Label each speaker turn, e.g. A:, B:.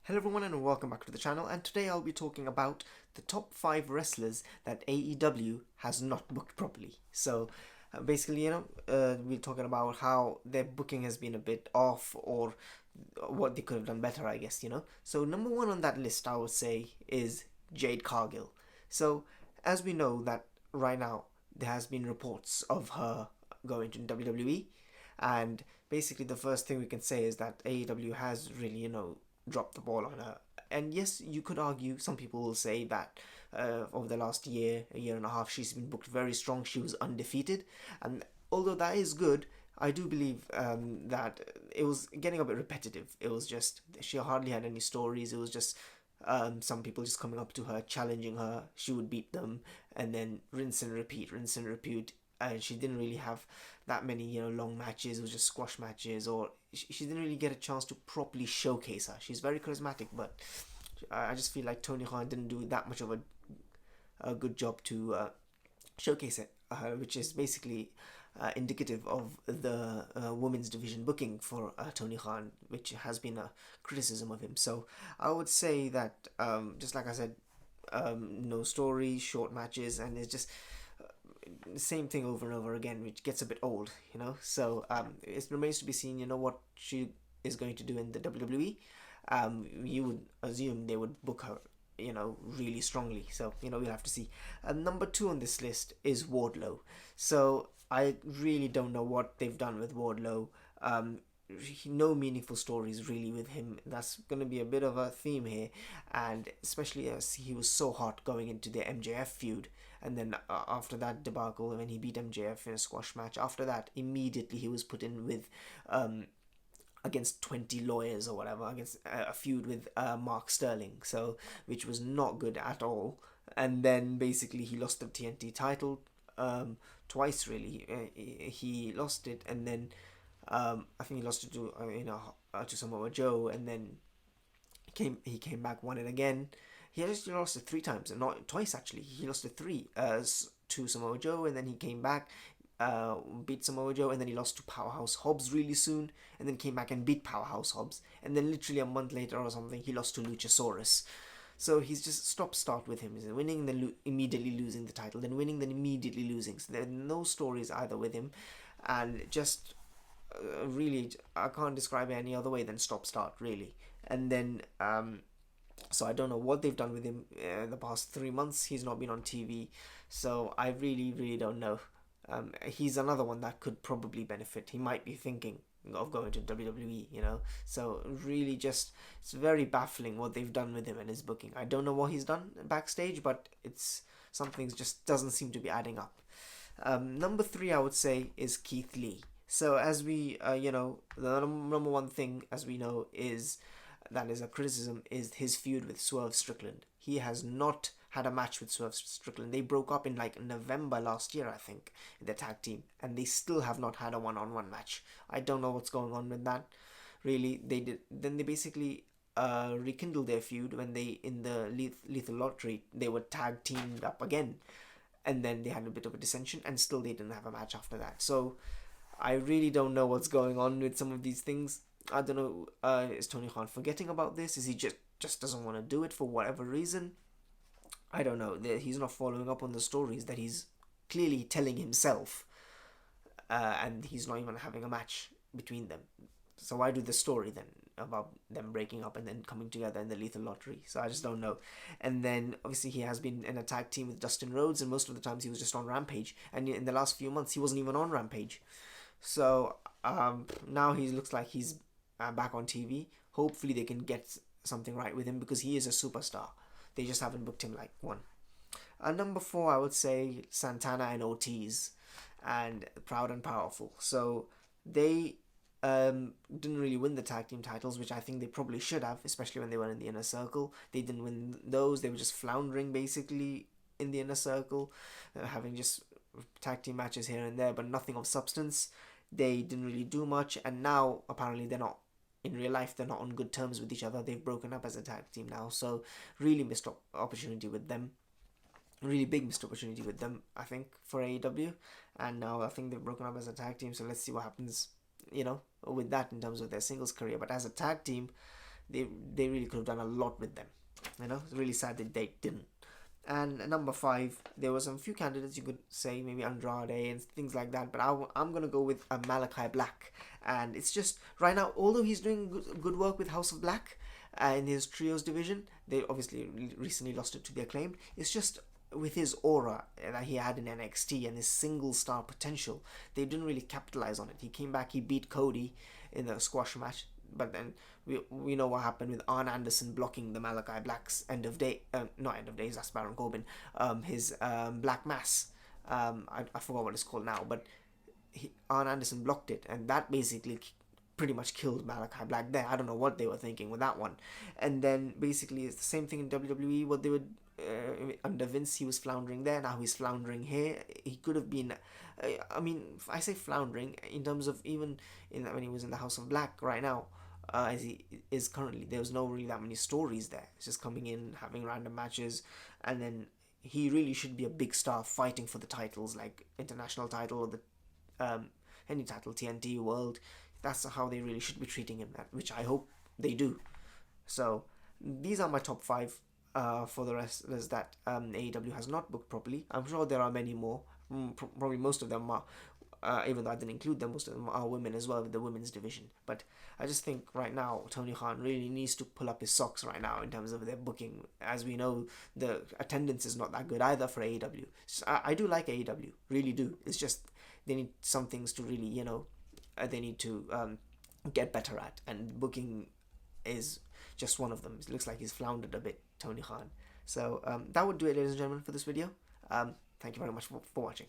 A: Hello everyone and welcome back to the channel, and today I'll be talking about the top 5 wrestlers that AEW has not booked properly. Basically, we're talking about how their booking has been a bit off, or what they could have done better, I guess. So number 1 on that list, I would say, is Jade Cargill. So as we know that right now there has been reports of her going to WWE, and basically the first thing we can say is that AEW has really, dropped the ball on her. And yes, you could argue, some people will say that over the last year, a year and a half, she's been booked very strong. She was undefeated. And although that is good, I do believe that it was getting a bit repetitive. It was just, she hardly had any stories. It was just some people just coming up to her, challenging her. She would beat them, and then rinse and repeat, rinse and repeat. And she didn't really have that many, long matches. It was just squash matches, or she didn't really get a chance to properly showcase her. She's very charismatic, but I just feel like Tony Khan didn't do that much of a good job to showcase it, which is basically indicative of the women's division booking for Tony Khan, which has been a criticism of him. So I would say that, just like I said, no stories, short matches, and it's just the same thing over and over again, which gets a bit old. So it remains to be seen, what she is going to do in the WWE. You would assume they would book her, really strongly. So, we'll have to see. Number 2 on this list is Wardlow. So I really don't know what they've done with Wardlow. No meaningful stories really with him. That's going to be a bit of a theme here, and especially as he was so hot going into the MJF feud, and then after that debacle when he beat MJF in a squash match, after that immediately he was put in with against 20 lawyers or whatever, against a feud with Mark Sterling, so which was not good at all. And then basically he lost the TNT title twice really. He lost it, and then I think he lost it to Samoa Joe, and then he came back, won it again. He actually lost it 3 times, and not twice actually. He lost it 3 to Samoa Joe, and then he came back, beat Samoa Joe, and then he lost to Powerhouse Hobbs really soon, and then came back and beat Powerhouse Hobbs, and then literally a month later or something he lost to Luchasaurus. So he's just stop-start with him. He's winning, then immediately losing the title, then winning, then immediately losing. So there are no stories either with him, and just really, I can't describe it any other way than stop-start, really. And then, so I don't know what they've done with him the past 3 months. He's not been on TV, so I really, really don't know. He's another one that could probably benefit. He might be thinking of going to WWE. So really, just it's very baffling what they've done with him and his booking. I don't know what he's done backstage, but it's something just doesn't seem to be adding up. Number 3, I would say, is Keith Lee. So as we, the number one thing, as we know, is that is a criticism, is his feud with Swerve Strickland. He has not had a match with Swerve Strickland. They broke up in like November last year, I think, the tag team, and they still have not had a one-on-one match. I don't know what's going on with that. Really, they did. Then they basically rekindled their feud when they, in the Lethal Lottery, they were tag teamed up again, and then they had a bit of a dissension, and still they didn't have a match after that. So I really don't know what's going on with some of these things. I don't know, is Tony Khan forgetting about this? Is he just doesn't want to do it for whatever reason? I don't know. He's not following up on the stories that he's clearly telling himself, and he's not even having a match between them. So why do the story then about them breaking up and then coming together in the Lethal Lottery? So I just don't know. And then obviously he has been in a tag team with Dustin Rhodes, and most of the times he was just on Rampage, and in the last few months he wasn't even on Rampage. So now he looks like he's back on TV. Hopefully they can get something right with him, because he is a superstar. They just haven't booked him like one. Number 4, I would say Santana and Ortiz, and Proud and Powerful. So they didn't really win the tag team titles, which I think they probably should have, especially when they were in the Inner Circle. They didn't win those. They were just floundering basically in the Inner Circle, having just tag team matches here and there, but nothing of substance. They didn't really do much, and now apparently they're not, in real life, they're not on good terms with each other. They've broken up as a tag team now, so really missed opportunity with them. Really big missed opportunity with them, I think, for AEW. And now I think they've broken up as a tag team, so let's see what happens, with that in terms of their singles career. But as a tag team, they really could have done a lot with them. It's really sad that they didn't. And number five, there were some few candidates you could say, maybe Andrade and things like that, but I'm gonna go with Malachi Black. And it's just right now, although he's doing good work with House of Black in his trios division, they obviously recently lost it to the Acclaimed. It's just with his aura that he had in NXT and his single star potential, they didn't really capitalize on it. He came back, he beat Cody in the squash match, but then we know what happened with Arn Anderson blocking the Malachi Black's end of day, not end of days, that's Baron Corbin, his Black Mass. I forgot what it's called now, but Arn Anderson blocked it, and that basically pretty much killed Malachi Black there. I don't know what they were thinking with that one. And then basically it's the same thing in WWE. What they would under Vince, he was floundering there. Now he's floundering here. He could have been. I mean, I say floundering in terms of even when he was in the House of Black right now, as he is currently. There was no really that many stories there. It's just coming in, having random matches, and then he really should be a big star fighting for the titles, like international title or the any title, TNT World. That's how they really should be treating him, which I hope they do. So these are my top five for the wrestlers that AEW has not booked properly. I'm sure there are many more. Probably most of them are, even though I didn't include them, most of them are women as well with the women's division. But I just think right now Tony Khan really needs to pull up his socks right now in terms of their booking. As we know, the attendance is not that good either for AEW. So I do like AEW, really do. It's just they need some things to really, they need to get better at, and booking is just one of them. It looks like he's floundered a bit, Tony Khan. So that would do it, ladies and gentlemen, for this video. Thank you very much for watching.